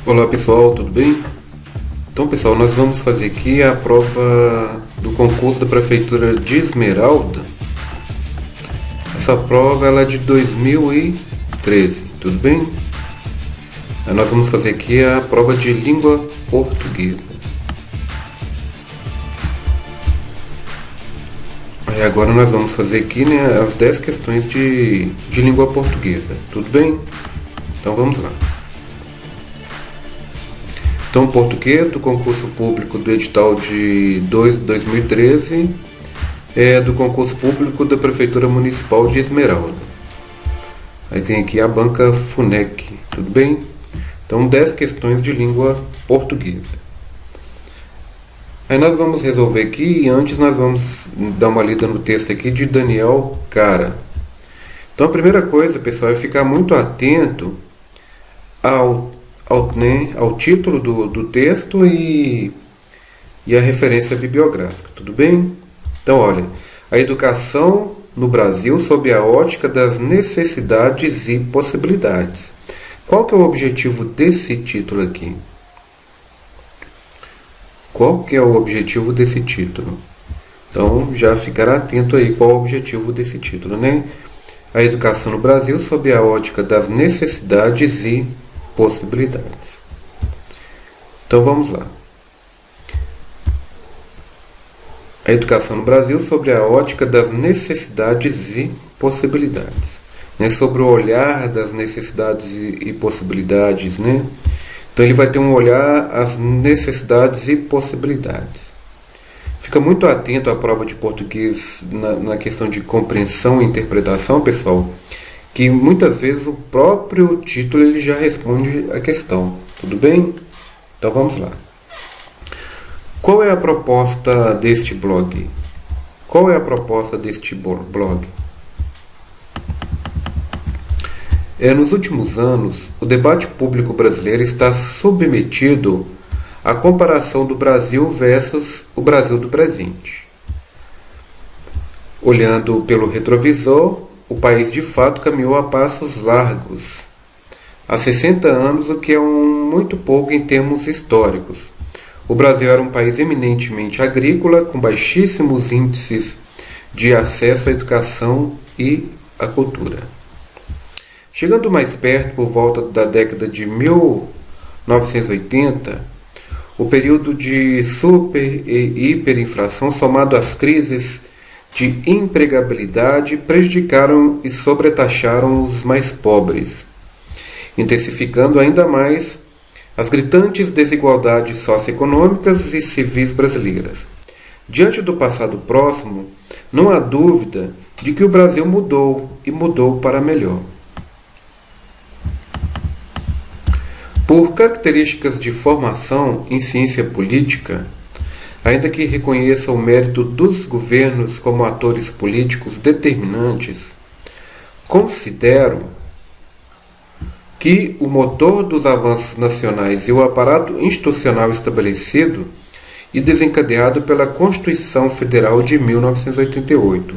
Olá pessoal, tudo bem? Então pessoal, nós vamos fazer aqui a prova do concurso da Prefeitura de Esmeralda. Essa prova ela é de 2013, tudo bem? Aí nós vamos fazer aqui a prova de língua portuguesa. Aí agora nós vamos fazer aqui, as 10 questões de língua portuguesa, tudo bem? Então vamos lá. Então, português do concurso público do edital de 2013 é do concurso público da Prefeitura Municipal de Esmeralda. Aí tem aqui a banca FUNEC, tudo bem? Então, 10 questões de língua portuguesa. Aí nós vamos resolver aqui e antes nós vamos dar uma lida no texto aqui de Daniel Cara. Então, a primeira coisa, pessoal, é ficar muito atento ao título do texto e a referência bibliográfica, tudo bem? Então, olha, a educação no Brasil sob a ótica das necessidades e possibilidades. Qual que é o objetivo desse título aqui? Qual que é o objetivo desse título? Então, já ficará atento aí qual é o objetivo desse título, né? A educação no Brasil sob a ótica das necessidades e possibilidades. Então vamos lá. A educação no Brasil sobre a ótica das necessidades e possibilidades, né? Sobre o olhar das necessidades e possibilidades, né? Então ele vai ter um olhar às necessidades e possibilidades. Fica muito atento à prova de português na questão de compreensão e interpretação, pessoal, que muitas vezes o próprio título ele já responde a questão. Tudo bem? Então vamos lá. Qual é a proposta deste blog? Qual é a proposta deste blog? Nos últimos anos, o debate público brasileiro está submetido à comparação do Brasil versus o Brasil do presente. Olhando pelo retrovisor, o país de fato caminhou a passos largos, há 60 anos, o que é muito pouco em termos históricos. O Brasil era um país eminentemente agrícola, com baixíssimos índices de acesso à educação e à cultura. Chegando mais perto, por volta da década de 1980, o período de super e hiperinflação, somado às crises de empregabilidade, prejudicaram e sobretaxaram os mais pobres, intensificando ainda mais as gritantes desigualdades socioeconômicas e civis brasileiras. Diante do passado próximo, não há dúvida de que o Brasil mudou e mudou para melhor. Por características de formação em ciência política, ainda que reconheça o mérito dos governos como atores políticos determinantes, considero que o motor dos avanços nacionais e o aparato institucional estabelecido e desencadeado pela Constituição Federal de 1988,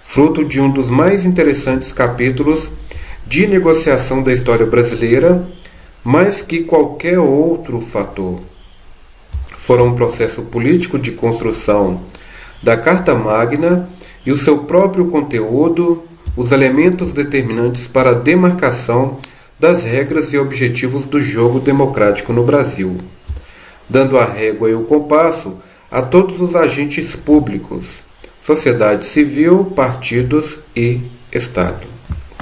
fruto de um dos mais interessantes capítulos de negociação da história brasileira, mais que qualquer outro fator, foram um processo político de construção da Carta Magna e o seu próprio conteúdo, os elementos determinantes para a demarcação das regras e objetivos do jogo democrático no Brasil, dando a régua e o compasso a todos os agentes públicos, sociedade civil, partidos e Estado.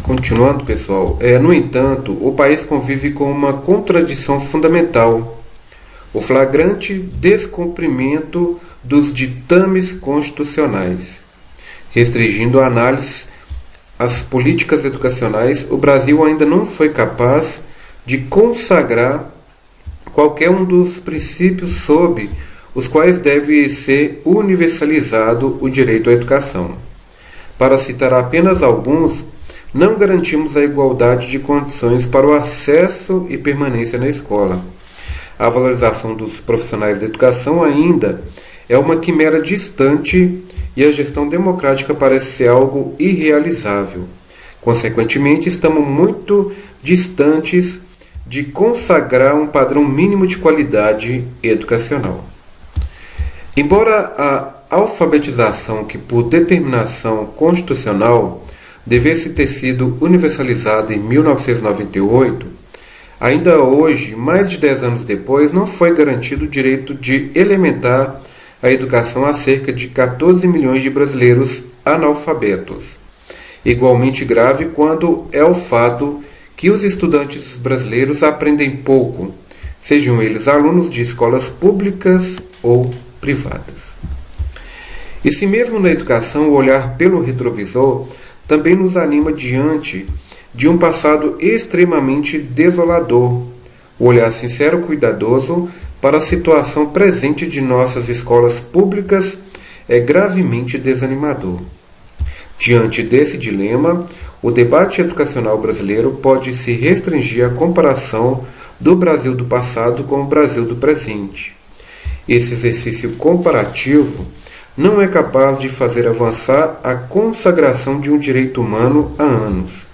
Continuando, pessoal, no entanto, o país convive com uma contradição fundamental: o flagrante descumprimento dos ditames constitucionais. Restringindo a análise às políticas educacionais, o Brasil ainda não foi capaz de consagrar qualquer um dos princípios sob os quais deve ser universalizado o direito à educação. Para citar apenas alguns, não garantimos a igualdade de condições para o acesso e permanência na escola. A valorização dos profissionais da educação ainda é uma quimera distante e a gestão democrática parece ser algo irrealizável. Consequentemente, estamos muito distantes de consagrar um padrão mínimo de qualidade educacional. Embora a alfabetização, que por determinação constitucional devesse ter sido universalizada em 1998, ainda hoje, mais de 10 anos depois, não foi garantido o direito de elementar a educação a cerca de 14 milhões de brasileiros analfabetos. Igualmente grave quando é o fato que os estudantes brasileiros aprendem pouco, sejam eles alunos de escolas públicas ou privadas. E se mesmo na educação o olhar pelo retrovisor também nos anima diante de um passado extremamente desolador, o olhar sincero e cuidadoso para a situação presente de nossas escolas públicas é gravemente desanimador. Diante desse dilema, o debate educacional brasileiro pode se restringir à comparação do Brasil do passado com o Brasil do presente. Esse exercício comparativo não é capaz de fazer avançar a consagração de um direito humano há anos,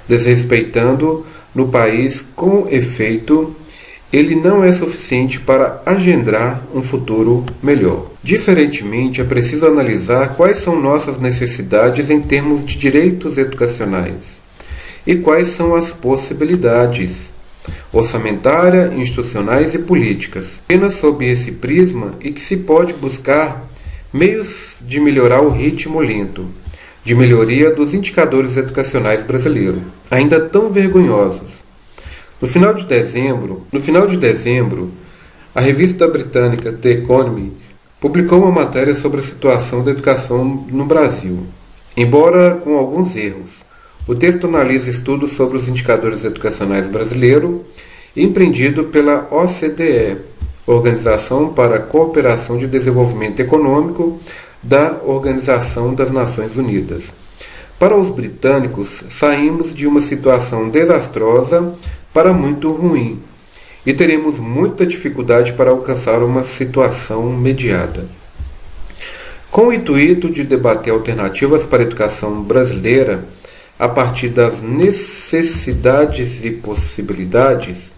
desrespeitando no país com efeito. Ele não é suficiente para agendar um futuro melhor. Diferentemente, é preciso analisar quais são nossas necessidades em termos de direitos educacionais e quais são as possibilidades orçamentárias, institucionais e políticas. Apenas sob esse prisma e que se pode buscar meios de melhorar o ritmo lento de melhoria dos indicadores educacionais brasileiros, ainda tão vergonhosos. No final de dezembro, a revista britânica The Economist publicou uma matéria sobre a situação da educação no Brasil. Embora com alguns erros, o texto analisa estudos sobre os indicadores educacionais brasileiros empreendido pela OCDE, Organização para a Cooperação de Desenvolvimento Econômico da Organização das Nações Unidas. Para os britânicos, saímos de uma situação desastrosa para muito ruim, e teremos muita dificuldade para alcançar uma situação mediada. Com o intuito de debater alternativas para a educação brasileira a partir das necessidades e possibilidades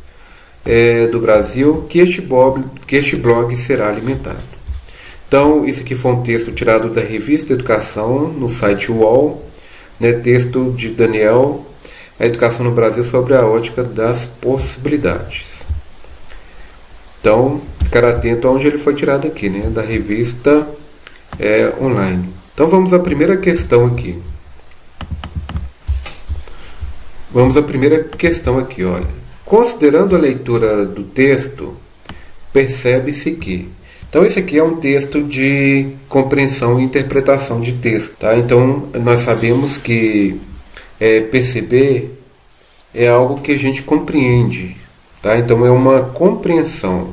do Brasil, que este blog será alimentado. Então, isso aqui foi um texto tirado da revista Educação, no site UOL, texto de Daniel, a educação no Brasil sobre a ótica das possibilidades. Então, ficar atento aonde ele foi tirado aqui, da revista online. Então, vamos à primeira questão aqui. Olha. Considerando a leitura do texto, percebe-se que... Então, esse aqui é um texto de compreensão e interpretação de texto. Tá? Então, nós sabemos que perceber é algo que a gente compreende. Tá? Então, é uma compreensão.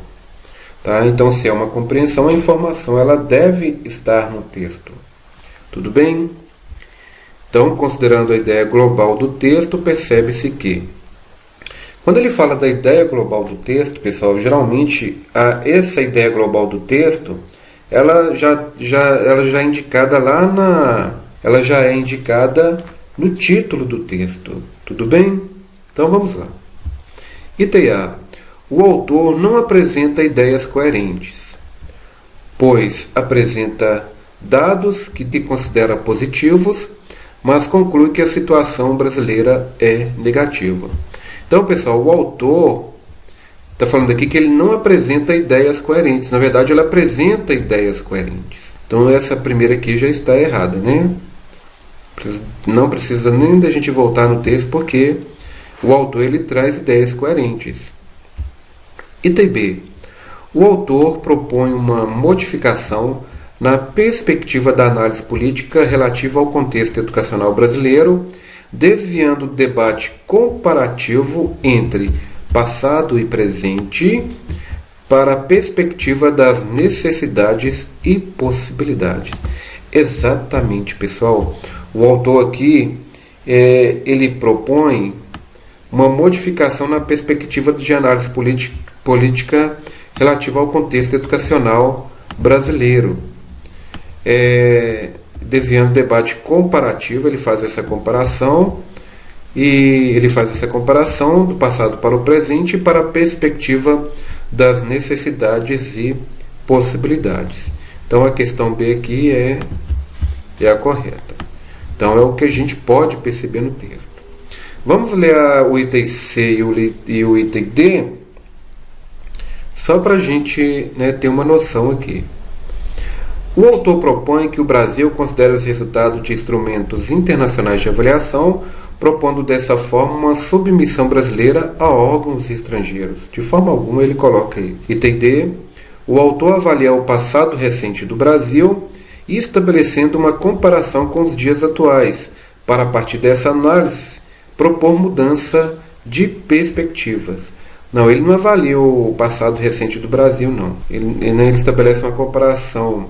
Tá? Então, se é uma compreensão, a informação ela deve estar no texto. Tudo bem? Então, considerando a ideia global do texto, percebe-se que quando ele fala da ideia global do texto, pessoal, geralmente essa ideia global do texto, ela já é indicada ela já é indicada no título do texto. Tudo bem? Então vamos lá. Item A. O autor não apresenta ideias coerentes, pois apresenta dados que considera positivos, mas conclui que a situação brasileira é negativa. Então, pessoal, o autor está falando aqui que ele não apresenta ideias coerentes. Na verdade, ele apresenta ideias coerentes. Então, essa primeira aqui já está errada, né? Não precisa nem da gente voltar no texto, porque o autor ele traz ideias coerentes. Item B. O autor propõe uma modificação na perspectiva da análise política relativa ao contexto educacional brasileiro, desviando o debate comparativo entre passado e presente para a perspectiva das necessidades e possibilidades. Exatamente, pessoal. O autor aqui, ele propõe uma modificação na perspectiva de análise política relativa ao contexto educacional brasileiro. Desviando o debate comparativo, ele faz essa comparação E ele faz essa comparação do passado para o presente e para a perspectiva das necessidades e possibilidades. Então a questão B aqui é a correta. Então é o que a gente pode perceber no texto. Vamos ler o item C e o item D, só para a gente, né, ter uma noção aqui. O autor propõe que o Brasil considere os resultados de instrumentos internacionais de avaliação, propondo dessa forma uma submissão brasileira a órgãos estrangeiros. De forma alguma ele coloca aí. Item D. O autor avalia o passado recente do Brasil e estabelecendo uma comparação com os dias atuais, para a partir dessa análise propor mudança de perspectivas. Não, ele não avalia o passado recente do Brasil, não. Ele estabelece uma comparação,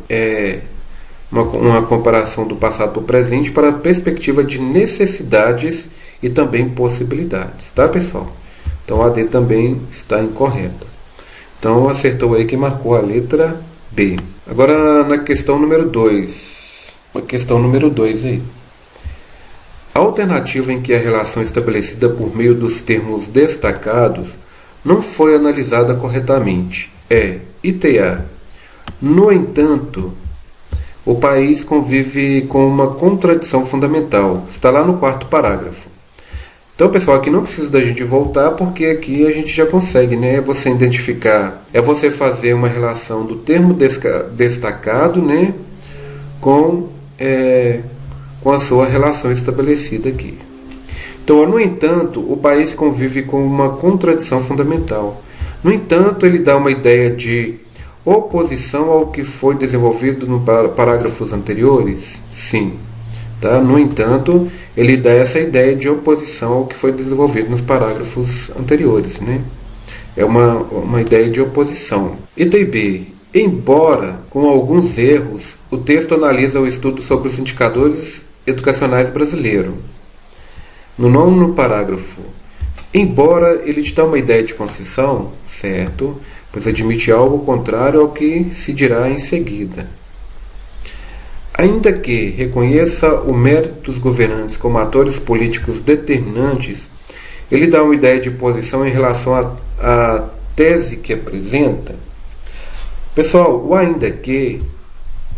uma comparação do passado para o presente para a perspectiva de necessidades e também possibilidades. Tá, pessoal? Então a D também está incorreta. Então acertou aí quem marcou a letra B. Agora na questão número 2. A questão número 2 aí. A alternativa em que a relação estabelecida por meio dos termos destacados não foi analisada corretamente é item A. No entanto, o país convive com uma contradição fundamental. Está lá no 4º parágrafo. Então, pessoal, aqui não precisa da gente voltar, porque aqui a gente já consegue, né? É você identificar, é você fazer uma relação do termo destacado, né, com a sua relação estabelecida aqui. Então, no entanto, o país convive com uma contradição fundamental. No entanto, ele dá uma ideia de oposição ao que foi desenvolvido nos parágrafos anteriores? Sim. Tá? No entanto, ele dá essa ideia de oposição ao que foi desenvolvido nos parágrafos anteriores. Né? É uma ideia de oposição. Item B. Embora com alguns erros, o texto analisa o estudo sobre os indicadores educacionais brasileiros. No 9º parágrafo, embora ele te dá uma ideia de concessão, certo, pois admite algo contrário ao que se dirá em seguida. Ainda que reconheça o mérito dos governantes como atores políticos determinantes, ele dá uma ideia de posição em relação à tese que apresenta. Pessoal, o ainda que,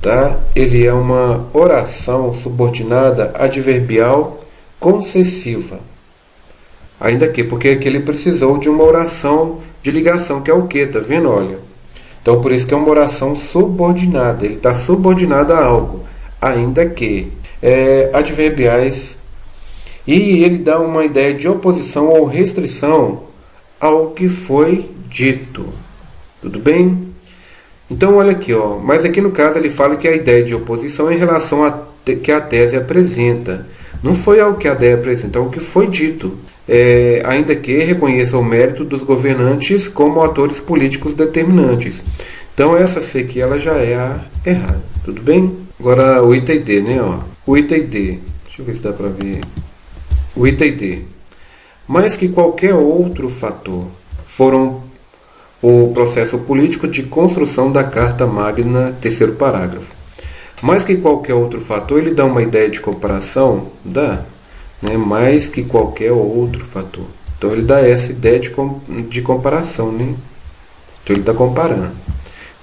tá, ele é uma oração subordinada adverbial concessiva. Ainda que, porque aqui ele precisou de uma oração de ligação, que é o que, tá vendo? Olha. Então, por isso que é uma oração subordinada. Ele está subordinado a algo. Ainda que. Adverbiais. E ele dá uma ideia de oposição ou restrição ao que foi dito. Tudo bem? Então, olha aqui, ó. Mas aqui no caso ele fala que a ideia de oposição é em relação a que a tese apresenta. Não foi ao que a ideia apresenta, é ao que foi dito. Ainda que reconheça o mérito dos governantes como atores políticos determinantes. Então essa C aqui ela já é a errada, tudo bem? Agora o item D, né? Ó. O item D, deixa eu ver se dá para ver. O item D. Mais que qualquer outro fator, foram o processo político de construção da Carta Magna, 3º parágrafo. Mais que qualquer outro fator, ele dá uma ideia de comparação, dá, né? Mais que qualquer outro fator. Então ele dá essa ideia de comparação, né? Então ele está comparando.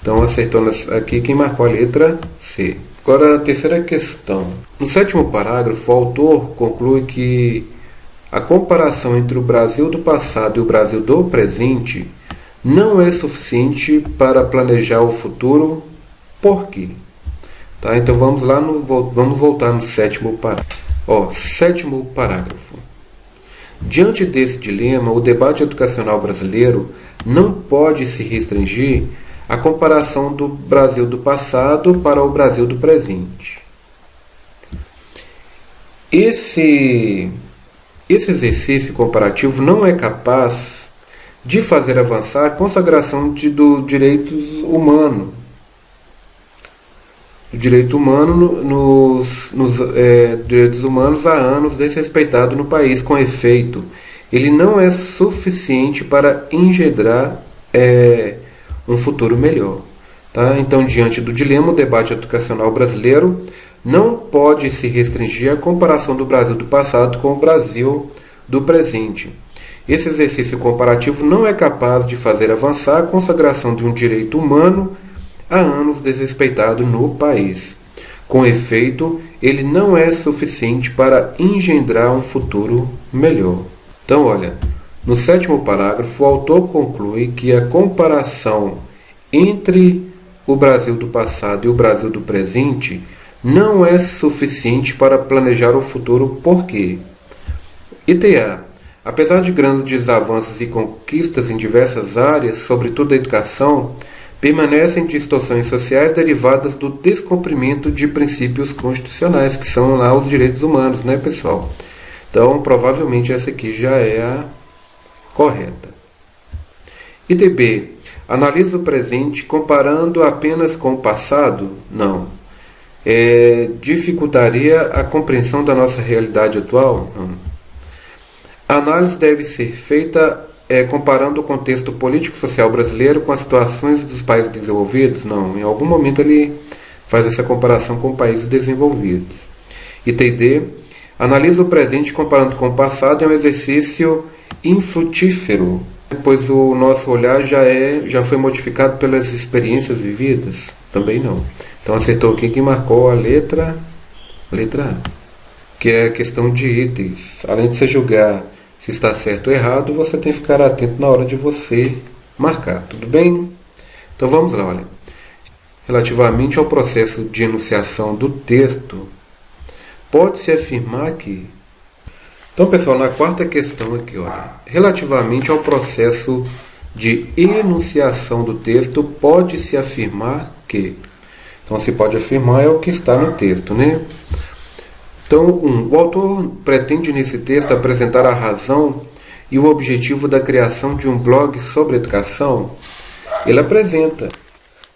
Então acertou aqui quem marcou a letra C. Agora a terceira questão. No 7º parágrafo, o autor conclui que a comparação entre o Brasil do passado e o Brasil do presente não é suficiente para planejar o futuro. Por quê? Tá, então vamos voltar no 7º parágrafo. 7º parágrafo. Diante desse dilema, o debate educacional brasileiro não pode se restringir à comparação do Brasil do passado para o Brasil do presente. Esse exercício comparativo não é capaz de fazer avançar a consagração do direito humano. O direito humano direitos humanos há anos desrespeitado no país. Com efeito, ele não é suficiente para engendrar um futuro melhor. Tá? Então, diante do dilema, o debate educacional brasileiro não pode se restringir à comparação do Brasil do passado com o Brasil do presente. Esse exercício comparativo não é capaz de fazer avançar a consagração de um direito humano há anos desrespeitado no país. Com efeito, ele não é suficiente para engendrar um futuro melhor. Então, olha, no 7º parágrafo, o autor conclui que a comparação entre o Brasil do passado e o Brasil do presente não é suficiente para planejar o futuro. Por quê? ITA. Apesar de grandes avanços e conquistas em diversas áreas, sobretudo a educação, permanecem distorções sociais derivadas do descumprimento de princípios constitucionais, que são lá os direitos humanos, né, pessoal? Então, provavelmente essa aqui já é a correta. ITB. Analisa o presente comparando apenas com o passado? Não. Dificultaria a compreensão da nossa realidade atual? Não. A análise deve ser feita comparando o contexto político-social brasileiro com as situações dos países desenvolvidos? Não. Em algum momento ele faz essa comparação com países desenvolvidos. Item D. Analisa o presente comparando com o passado é um exercício infrutífero, pois o nosso olhar já foi modificado pelas experiências vividas? Também não. Então acertou aqui que marcou a letra A, que é a questão de itens. Além de você julgar se está certo ou errado, você tem que ficar atento na hora de você marcar, tudo bem? Então vamos lá, olha. Relativamente ao processo de enunciação do texto, pode-se afirmar que... Então, pessoal, na 4ª questão aqui, olha. Relativamente ao processo de enunciação do texto, pode-se afirmar que... Então, se pode afirmar é o que está no texto, né? Então, o autor pretende nesse texto apresentar a razão e o objetivo da criação de um blog sobre educação. Ele apresenta,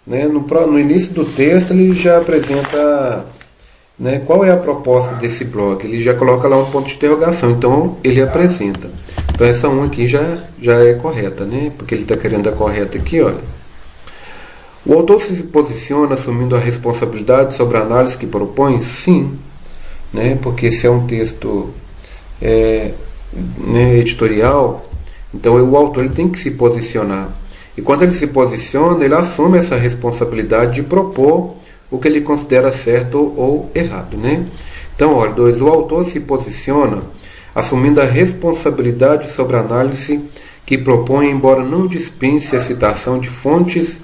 né? No início do texto ele já apresenta, né, qual é a proposta desse blog. Ele já coloca lá um ponto de interrogação, então ele apresenta. Então essa 1 aqui já é correta, né? Porque ele está querendo a correta aqui, olha. O autor se posiciona assumindo a responsabilidade sobre a análise que propõe? Sim. Né? Porque se é um texto né, editorial, então o autor ele tem que se posicionar. E quando ele se posiciona, ele assume essa responsabilidade de propor o que ele considera certo ou errado. Né? Então, olha, 2. O autor se posiciona assumindo a responsabilidade sobre a análise que propõe, embora não dispense a citação de fontes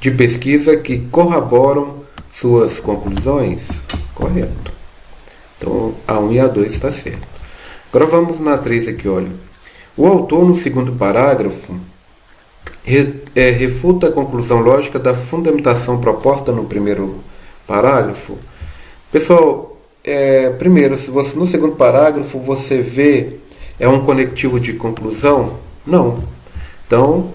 de pesquisa que corroboram suas conclusões. Correto. Então, a 1 e a 2 está certo. Agora vamos na 3 aqui, olha. O autor, no 2º parágrafo, refuta a conclusão lógica da fundamentação proposta no 1º parágrafo. Pessoal, primeiro, se você no 2º parágrafo você vê um conectivo de conclusão? Não. Então,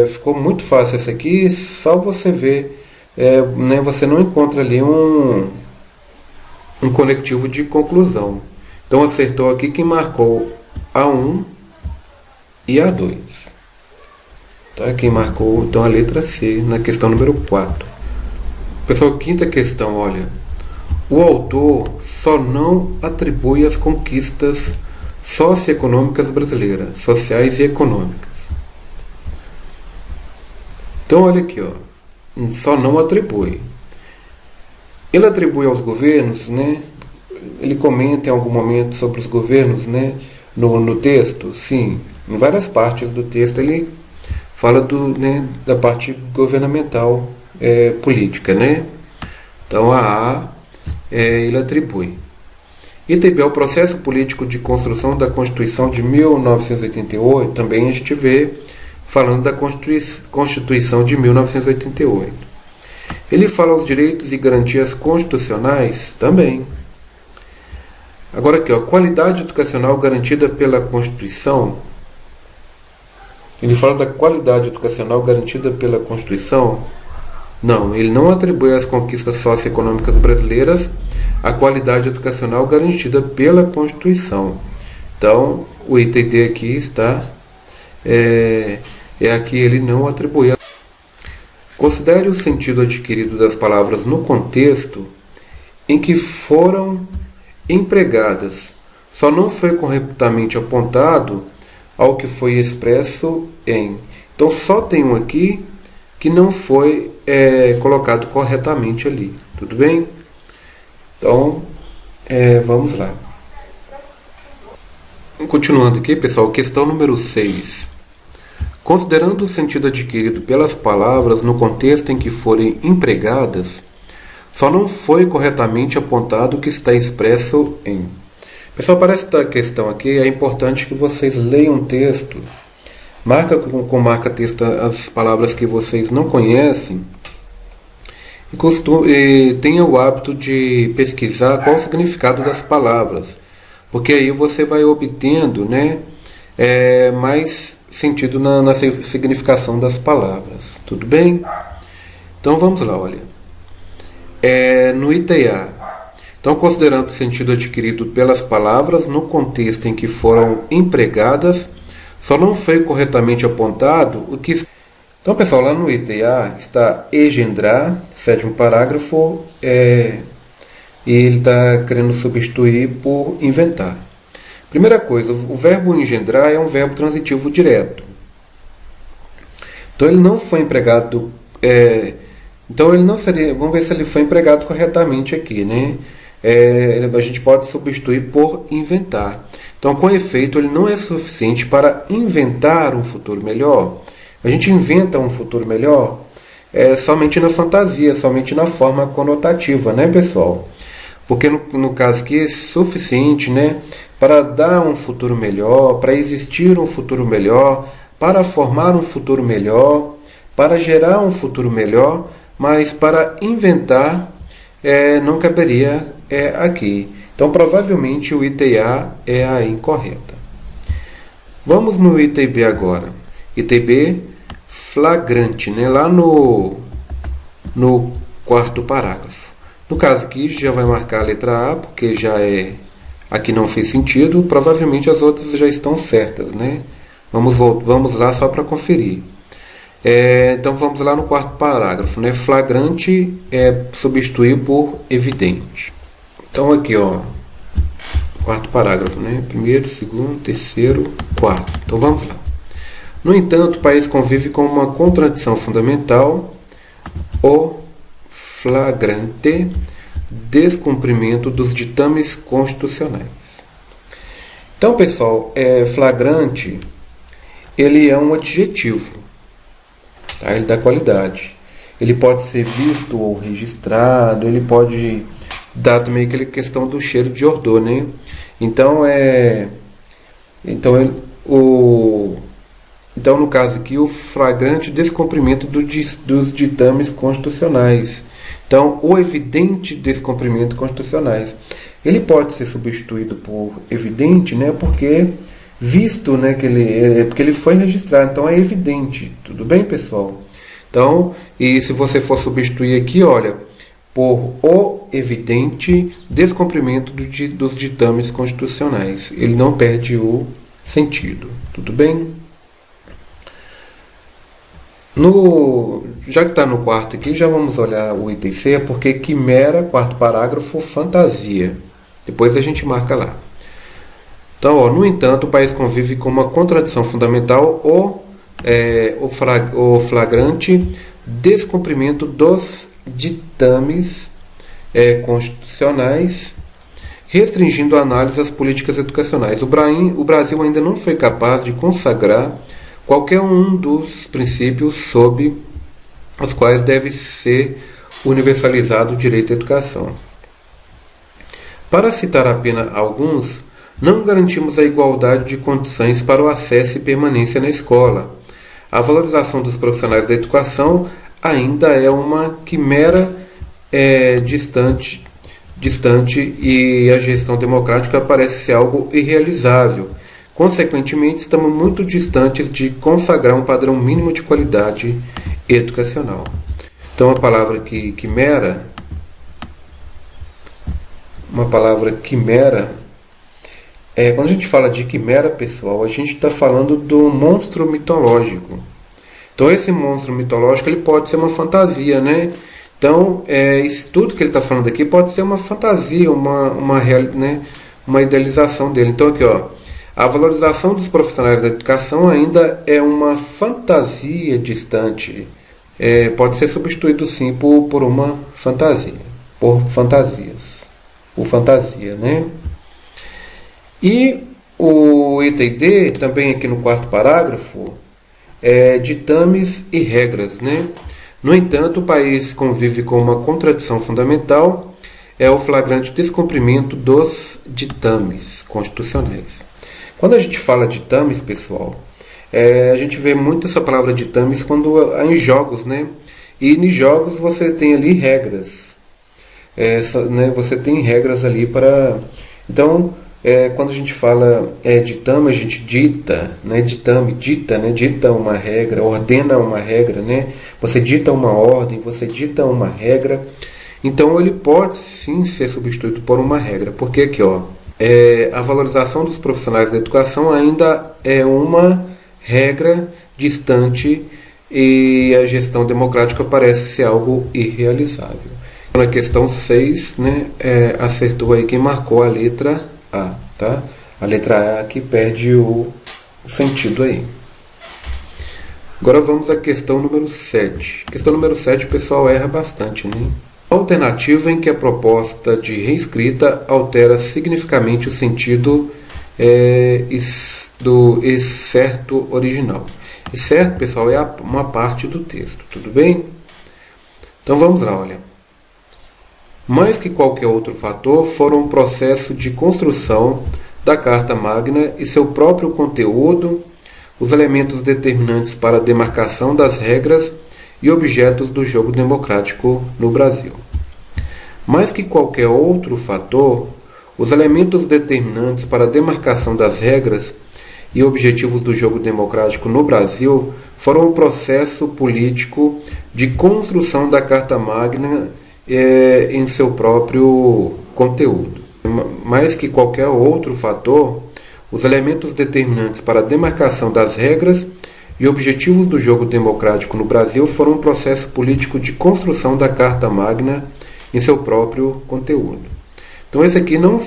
ficou muito fácil essa aqui, só você ver, né, você não encontra ali um conectivo de conclusão. Então acertou aqui quem marcou a 1 e a 2. Tá? Quem marcou então a letra C na questão número 4. Pessoal, 5ª questão, olha. O autor só não atribui as conquistas socioeconômicas brasileiras, sociais e econômicas. Então olha aqui, ó. Só não atribui. Ele atribui aos governos, né? Ele comenta em algum momento sobre os governos, né? No texto, sim. Em várias partes do texto ele fala da parte governamental política, né? Então a A ele atribui. Item B, o processo político de construção da Constituição de 1988, também a gente vê falando da Constituição de 1988. Ele fala os direitos e garantias constitucionais também. Agora aqui, ó, qualidade educacional garantida pela Constituição. Ele fala da qualidade educacional garantida pela Constituição. Não, ele não atribui às conquistas socioeconômicas brasileiras a qualidade educacional garantida pela Constituição. Então, o item D aqui está... aqui ele não atribui. Considere o sentido adquirido das palavras no contexto em que foram empregadas, só não foi corretamente apontado ao que foi expresso em. Então só tem um aqui que não foi colocado corretamente ali. Tudo bem? Então, vamos lá. Continuando aqui, pessoal, questão número 6. Considerando o sentido adquirido pelas palavras no contexto em que forem empregadas, só não foi corretamente apontado o que está expresso em. Pessoal, para esta questão aqui, é importante que vocês leiam o texto. Marca com marca-texto as palavras que vocês não conhecem e tenha o hábito de pesquisar qual o significado das palavras, porque aí você vai obtendo, né, mais sentido na significação das palavras. Tudo bem? Então vamos lá, olha. No item A. Então, considerando o sentido adquirido pelas palavras no contexto em que foram empregadas, só não foi corretamente apontado o que... Então, pessoal, lá no item A está engendrar, sétimo parágrafo, e ele está querendo substituir por inventar. Primeira coisa, o verbo engendrar é um verbo transitivo direto. Então, ele não foi empregado... então, ele não seria... Vamos ver se ele foi empregado corretamente aqui, né? A gente pode substituir por inventar. Então, com efeito, ele não é suficiente para inventar um futuro melhor. A gente inventa um futuro melhor somente na fantasia, somente na forma conotativa, né, pessoal? Porque no caso aqui é suficiente, né, para dar um futuro melhor, para existir um futuro melhor, para formar um futuro melhor, para gerar um futuro melhor, mas para inventar não caberia aqui. Então, provavelmente, o item A é a incorreta. Vamos no item B agora. Item B, flagrante, né? Lá no quarto parágrafo. No caso aqui, já vai marcar a letra A, porque aqui não fez sentido. Provavelmente as outras já estão certas, né? Vamos lá só para conferir. Então vamos lá no quarto parágrafo, né? Flagrante substituir por evidente. Então aqui, ó, quarto parágrafo, né? Primeiro, segundo, terceiro, quarto. Então vamos lá. No entanto, o país convive com uma contradição fundamental, o flagrante descumprimento dos ditames constitucionais. Então, pessoal, flagrante, ele é um adjetivo, tá? Ele dá qualidade. Ele pode ser visto ou registrado, ele pode dar também aquela questão do cheiro de odor, né? Então, Então, no caso aqui, o flagrante descumprimento dos ditames constitucionais. Então, o evidente descumprimento constitucionais. Ele pode ser substituído por evidente, né? Porque visto, né, porque ele foi registrado, então é evidente. Tudo bem, pessoal? Então, e se você for substituir aqui, olha, por o evidente descumprimento dos ditames constitucionais. Ele não perde o sentido. Tudo bem? Já que está no quarto aqui, já vamos olhar o item C, porque quimera, quarto parágrafo, fantasia. Depois a gente marca lá. Então, no entanto, o país convive com uma contradição fundamental, o flagrante descumprimento dos ditames constitucionais, restringindo a análise às políticas educacionais. O Brasil ainda não foi capaz de consagrar qualquer um dos princípios sob os quais deve ser universalizado o direito à educação. Para citar apenas alguns, não garantimos a igualdade de condições para o acesso e permanência na escola. A valorização dos profissionais da educação ainda é uma quimera distante e a gestão democrática parece ser algo irrealizável. Consequentemente, estamos muito distantes de consagrar um padrão mínimo de qualidade educacional. Então, a palavra quimera, quando a gente fala de quimera, pessoal, a gente está falando do monstro mitológico. Então, esse monstro mitológico ele pode ser uma fantasia, né? Então, isso tudo que ele está falando aqui pode ser uma fantasia, uma idealização dele. Então aqui, ó, a valorização dos profissionais da educação ainda é uma fantasia distante. Pode ser substituído sim por uma fantasia, por fantasias, por fantasia, né? E o item D, também aqui no quarto parágrafo, ditames e regras, né? No entanto, o país convive com uma contradição fundamental, é o flagrante descumprimento dos ditames constitucionais. Quando a gente fala ditames, pessoal, a gente vê muito essa palavra ditames quando há em jogos, né? E nos jogos você tem ali regras. Né? Você tem regras ali para... Então, quando a gente fala ditame, a gente dita, né? Ditame, dita, né? Dita uma regra, ordena uma regra, né? Você dita uma ordem, você dita uma regra. Então, ele pode sim ser substituído por uma regra. Porque aqui, ó, a valorização dos profissionais da educação ainda é uma regra distante e a gestão democrática parece ser algo irrealizável. Na questão 6, né, acertou aí quem marcou a letra A, tá? A letra A que perde o sentido aí. Agora vamos à questão número 7. Questão número 7, o pessoal erra bastante, né? Alternativa em que a proposta de reescrita altera significativamente o sentido do excerto original. Excerto, pessoal, é uma parte do texto, tudo bem? Então vamos lá, olha. Mais que qualquer outro fator, foram um processo de construção da Carta Magna e seu próprio conteúdo, os elementos determinantes para a demarcação das regras e objetos do jogo democrático no Brasil. Mais que qualquer outro fator, os elementos determinantes para a demarcação das regras e objetivos do jogo democrático no Brasil foram um processo político de construção da Carta Magna em seu próprio conteúdo. Mais que qualquer outro fator, os elementos determinantes para a demarcação das regras e objetivos do jogo democrático no Brasil foram um processo político de construção da Carta Magna em seu próprio conteúdo. Então esse aqui não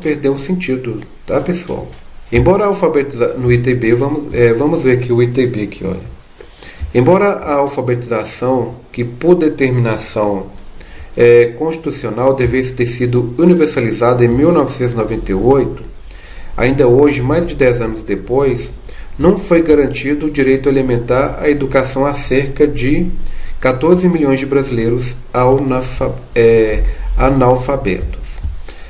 perdeu o sentido, tá, pessoal? Embora a alfabetização no item B, vamos ver aqui o item B aqui, olha. Embora a alfabetização, que por determinação constitucional devesse ter sido universalizada em 1998, ainda hoje, mais de 10 anos depois, não foi garantido o direito elementar à educação a cerca de 14 milhões de brasileiros analfabetos.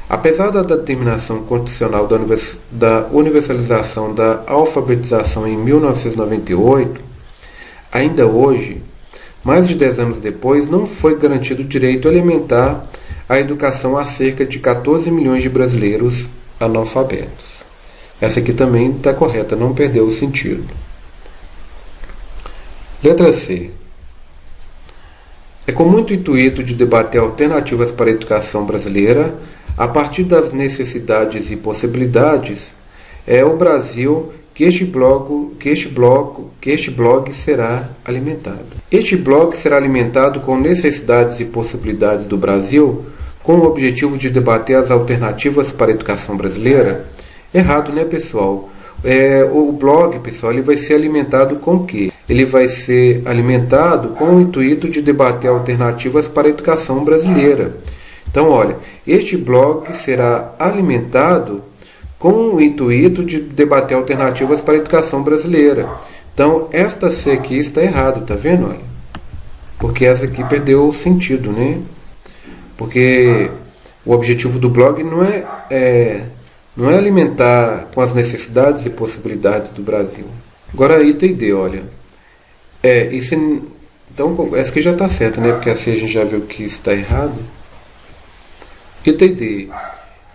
Apesar da determinação constitucional da universalização da alfabetização em 1998, ainda hoje, mais de 10 anos depois, não foi garantido o direito elementar à educação a cerca de 14 milhões de brasileiros analfabetos. Essa aqui também está correta, não perdeu o sentido. Letra C. É com muito intuito de debater alternativas para a educação brasileira, a partir das necessidades e possibilidades, o Brasil que este blog será alimentado. Este blog será alimentado com necessidades e possibilidades do Brasil, com o objetivo de debater as alternativas para a educação brasileira. Errado, né, pessoal? O blog, pessoal, ele vai ser alimentado com o quê? Ele vai ser alimentado com o intuito de debater alternativas para a educação brasileira. Então, olha, este blog será alimentado com o intuito de debater alternativas para a educação brasileira. Então, esta C aqui está errado, tá vendo? Olha, porque essa aqui perdeu o sentido, né? Porque o objetivo do blog não é alimentar com as necessidades e possibilidades do Brasil. Agora, item D, olha. Então, essa aqui já está certa, né? Porque assim a gente já viu que está errado. Item D.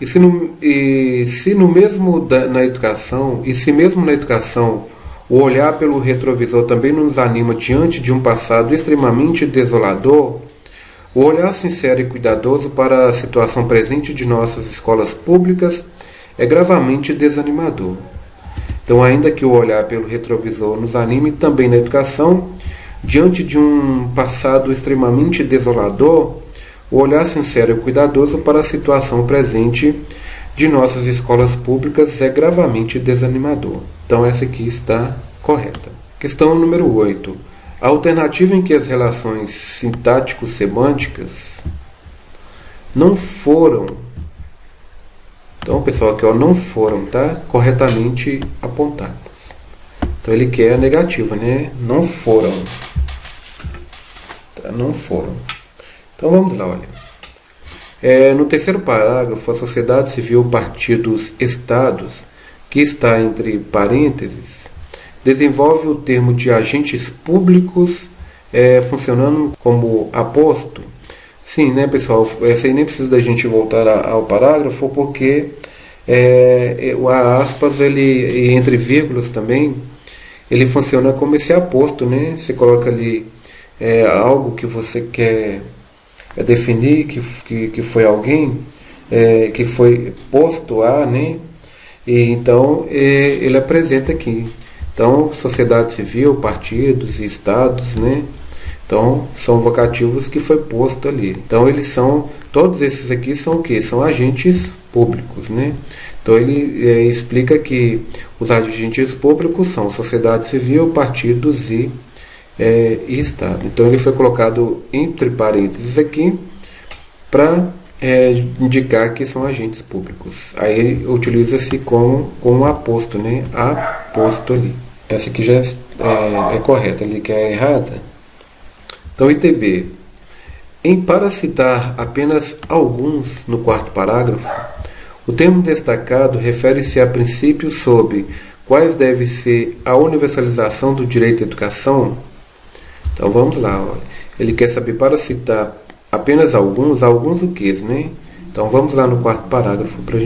Se mesmo na educação o olhar pelo retrovisor também nos anima diante de um passado extremamente desolador, o olhar sincero e cuidadoso para a situação presente de nossas escolas públicas é gravemente desanimador. Então, ainda que o olhar pelo retrovisor nos anime também na educação, diante de um passado extremamente desolador, o olhar sincero e cuidadoso para a situação presente de nossas escolas públicas é gravemente desanimador. Então essa aqui está correta. Questão número 8. A alternativa em que as relações sintático-semânticas não foram, então pessoal aqui não foram, tá? Corretamente apontadas. Então ele quer a negativa, né? Não foram. Tá? Não foram. Então vamos lá, olha. No terceiro parágrafo, a sociedade civil, partidos, estados, que está entre parênteses, desenvolve o termo de agentes públicos funcionando como aposto. Sim, né, pessoal? Essa aí nem precisa da gente voltar ao parágrafo, porque o aspas, ele, entre vírgulas também, ele funciona como esse aposto, né? Você coloca ali algo que você quer definir que foi alguém, que foi posto a, né? E então ele apresenta aqui. Então, sociedade civil, partidos e estados, né? Então, são vocativos que foi posto ali. Então, todos esses aqui são o quê? São agentes públicos, né? Então, ele explica que os agentes públicos são sociedade civil, partidos e Estado. Então, ele foi colocado entre parênteses aqui para indicar que são agentes públicos. Aí utiliza-se como aposto, né? Aposto ali. Essa aqui já é correta, ali que é errada. Então, item B. Para citar apenas alguns no quarto parágrafo, o termo destacado refere-se a princípios sobre quais deve ser a universalização do direito à educação. Então, vamos lá. Olha. Ele quer saber, para citar apenas alguns o que, né? Então, vamos lá no quarto parágrafo para a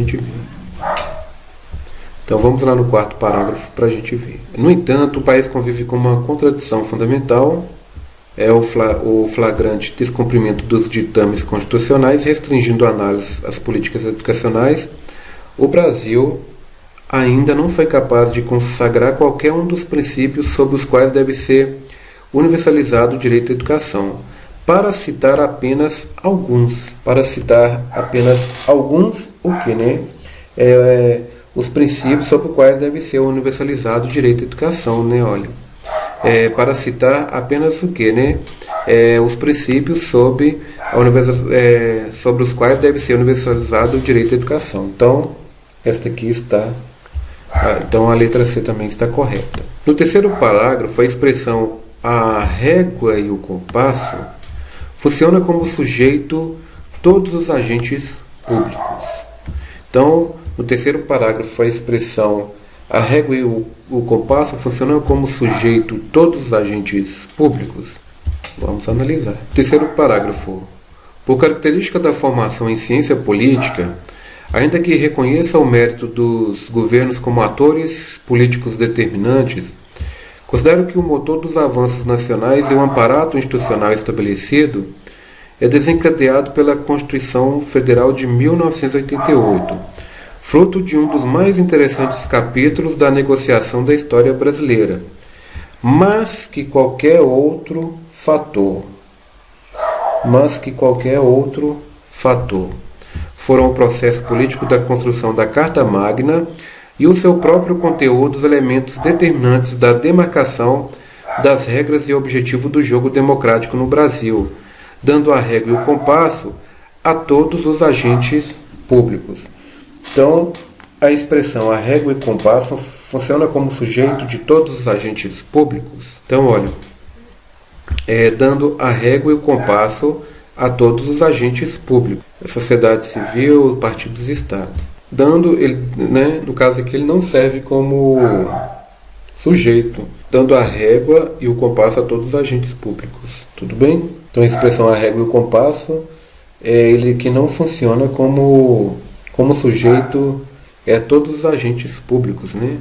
gente ver. No entanto, o país convive com uma contradição fundamental, o flagrante descumprimento dos ditames constitucionais, restringindo a análise às políticas educacionais. O Brasil ainda não foi capaz de consagrar qualquer um dos princípios sobre os quais deve ser universalizado o direito à educação. Para citar apenas alguns, o que, né? Os princípios sobre os quais deve ser universalizado o direito à educação, né? Olha, para citar apenas o que, né? Os princípios sobre os quais deve ser universalizado o direito à educação. Então, esta aqui está. Então, a letra C também está correta. No terceiro parágrafo, a expressão a régua e o compasso funciona como sujeito todos os agentes públicos. Então, no terceiro parágrafo, a expressão a régua e o compasso funcionam como sujeito todos os agentes públicos. Vamos analisar. Terceiro parágrafo. Por característica da formação em ciência política, ainda que reconheça o mérito dos governos como atores políticos determinantes, considero que o motor dos avanços nacionais e o aparato institucional estabelecido é desencadeado pela Constituição Federal de 1988, fruto de um dos mais interessantes capítulos da negociação da história brasileira, mas que qualquer outro fator foram o processo político da construção da Carta Magna e o seu próprio conteúdo, os elementos determinantes da demarcação das regras e objetivo do jogo democrático no Brasil, dando a régua e o compasso a todos os agentes públicos. Então, a expressão a régua e compasso funciona como sujeito de todos os agentes públicos. Então, olha, dando a régua e o compasso a todos os agentes públicos, a sociedade civil, partidos e estados. No caso aqui, ele não serve como sujeito, dando a régua e o compasso a todos os agentes públicos. Tudo bem? Então, a expressão a régua e o compasso ele que não funciona como sujeito todos os agentes públicos, né?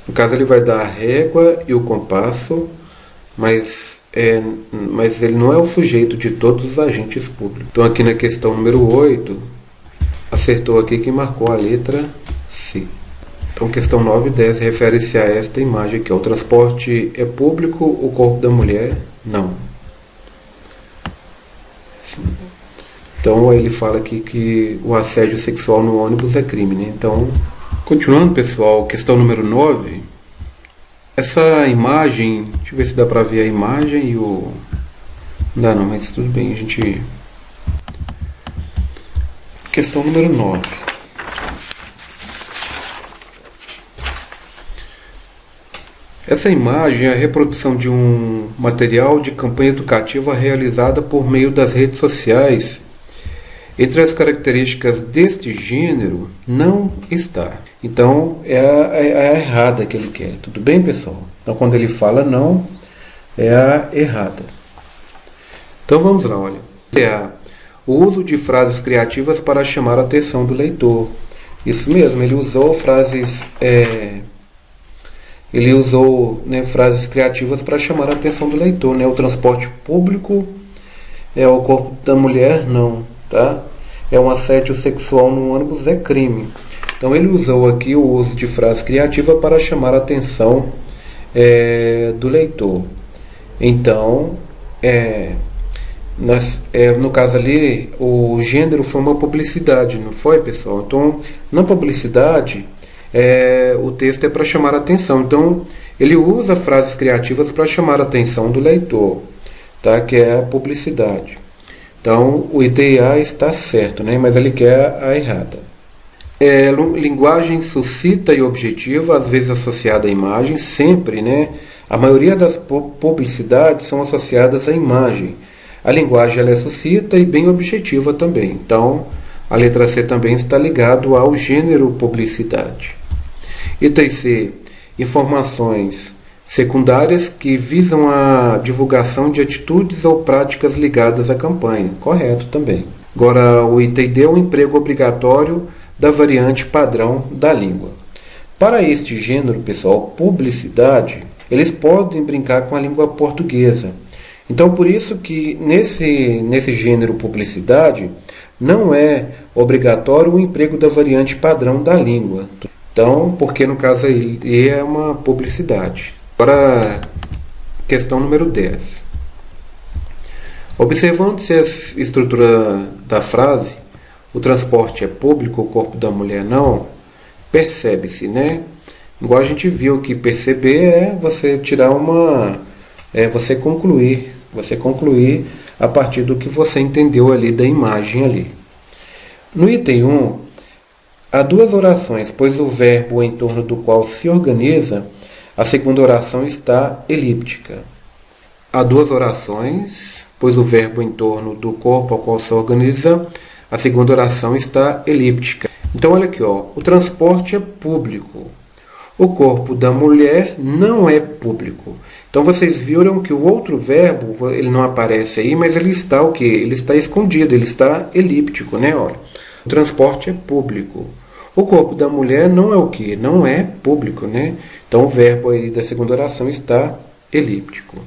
No caso, ele vai dar a régua e o compasso, mas ele não é o sujeito de todos os agentes públicos. Então, aqui na questão número 8, acertou aqui quem marcou a letra C. Então, questão 9 e 10 refere-se a esta imagem aqui. O transporte é público, o corpo da mulher não. Então ele fala aqui que o assédio sexual no ônibus é crime, né? Então, continuando, pessoal, questão número 9. Essa imagem, deixa eu ver se dá pra ver a imagem e o... Não dá não, mas tudo bem, a gente... Questão número 9. Essa imagem é a reprodução de um material de campanha educativa realizada por meio das redes sociais. Entre as características deste gênero, não está. Então, é a errada que ele quer. Tudo bem, pessoal? Então, quando ele fala não, é a errada. Então, vamos lá, olha. O uso de frases criativas para chamar a atenção do leitor. Isso mesmo, ele usou frases... Ele usou, né, frases criativas para chamar a atenção do leitor, né? O transporte público, o corpo da mulher, não, tá? Um assédio sexual no ônibus é crime. Então ele usou aqui o uso de frase criativa para chamar a atenção do leitor. Então, no caso ali, o gênero foi uma publicidade, não foi, pessoal? Então, na publicidade... o texto é para chamar a atenção. Então, ele usa frases criativas para chamar a atenção do leitor, tá? Que é a publicidade. Então, o item A está certo, né? Mas ele quer a errada. Linguagem suscita e objetiva, às vezes associada à imagem, sempre, né? A maioria das publicidades são associadas à imagem. A linguagem ela é suscita e bem objetiva também. Então, a letra C também está ligado ao gênero publicidade. Item C. Informações secundárias que visam a divulgação de atitudes ou práticas ligadas à campanha. Correto também. Agora, o item D é o emprego obrigatório da variante padrão da língua. Para este gênero, pessoal, publicidade, eles podem brincar com a língua portuguesa. Então, por isso que nesse gênero publicidade, não é obrigatório o emprego da variante padrão da língua. Então, porque no caso aí é uma publicidade. Agora, questão número 10. Observando-se a estrutura da frase, o transporte é público, o corpo da mulher não, percebe-se, né? Igual a gente viu que perceber é você tirar você concluir a partir do que você entendeu ali da imagem ali. No item 1, há duas orações, pois o verbo em torno do qual se organiza, a segunda oração está elíptica. Há duas orações, pois o verbo em torno do corpo ao qual se organiza, a segunda oração está elíptica. Então olha aqui, ó, o transporte é público. O corpo da mulher não é público. Então vocês viram que o outro verbo, ele não aparece aí, mas ele está o quê? Ele está escondido, ele está elíptico, né? Olha, o transporte é público. O corpo da mulher não é o quê? Não é público, né? Então o verbo aí da segunda oração está elíptico.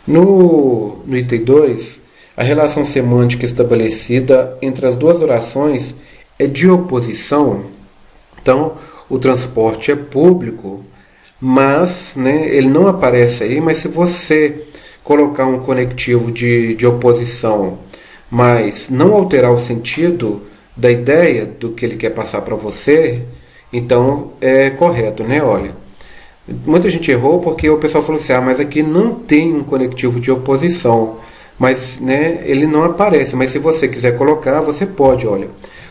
No item 2, a relação semântica estabelecida entre as duas orações é de oposição. Então, o transporte é público, mas, né, ele não aparece aí, mas se você colocar um conectivo de oposição, mas não alterar o sentido da ideia do que ele quer passar para você, então é correto, né? Olha, muita gente errou porque o pessoal falou assim, mas aqui não tem um conectivo de oposição, mas, né, ele não aparece, mas se você quiser colocar, você pode, olha.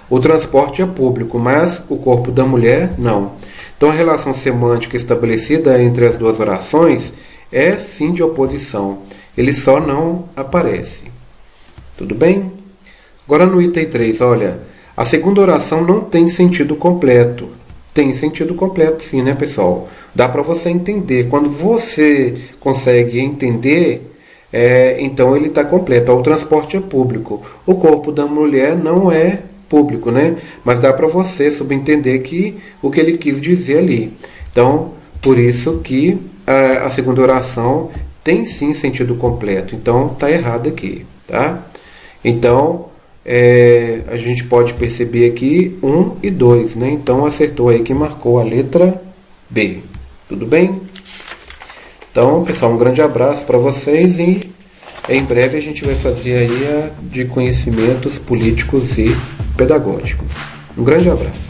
O transporte é público, mas o corpo da mulher não. Então a relação semântica estabelecida entre as duas orações é sim de oposição. Ele só não aparece. Tudo bem? Agora no item 3, olha, a segunda oração não tem sentido completo. Tem sentido completo sim, né, pessoal? Dá para você entender. Quando você consegue entender, então ele está completo. O transporte é público. O corpo da mulher não é público, né? Mas dá para você subentender o que ele quis dizer ali. Então, por isso que a segunda oração tem sim sentido completo. Então, está errado aqui, tá? Então, a gente pode perceber aqui 1 e 2, né? Então, acertou aí que marcou a letra B. Tudo bem? Então, pessoal, um grande abraço para vocês e Em breve a gente vai fazer aí a de conhecimentos políticos e pedagógicos. Um grande abraço.